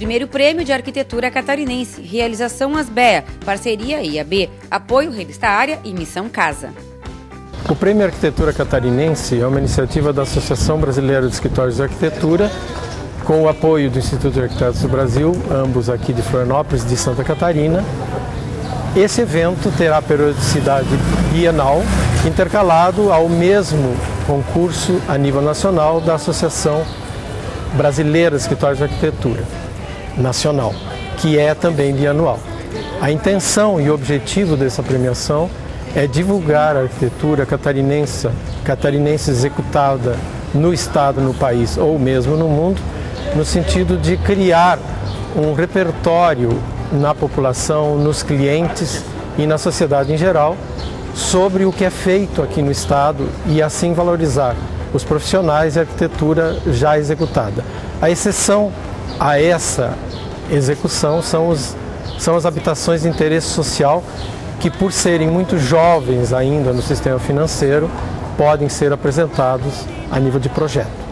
Primeiro Prêmio de Arquitetura Catarinense, realização Asbea, parceria IAB, apoio Revista Área e Missão Casa. O Prêmio Arquitetura Catarinense é uma iniciativa da Associação Brasileira de Escritórios de Arquitetura, com o apoio do Instituto de Arquitetos do Brasil, ambos aqui de Florianópolis, de Santa Catarina. Esse evento terá periodicidade bienal, intercalado ao mesmo concurso a nível nacional da Associação Brasileira de Escritórios de Arquitetura Nacional, que é também bianual. A intenção e objetivo dessa premiação é divulgar a arquitetura catarinense executada no estado, no país ou mesmo no mundo, no sentido de criar um repertório na população, nos clientes e na sociedade em geral sobre o que é feito aqui no estado e assim valorizar os profissionais de arquitetura já executada. A exceção a essa execução são as habitações de interesse social que, por serem muito jovens ainda no sistema financeiro, podem ser apresentados a nível de projeto.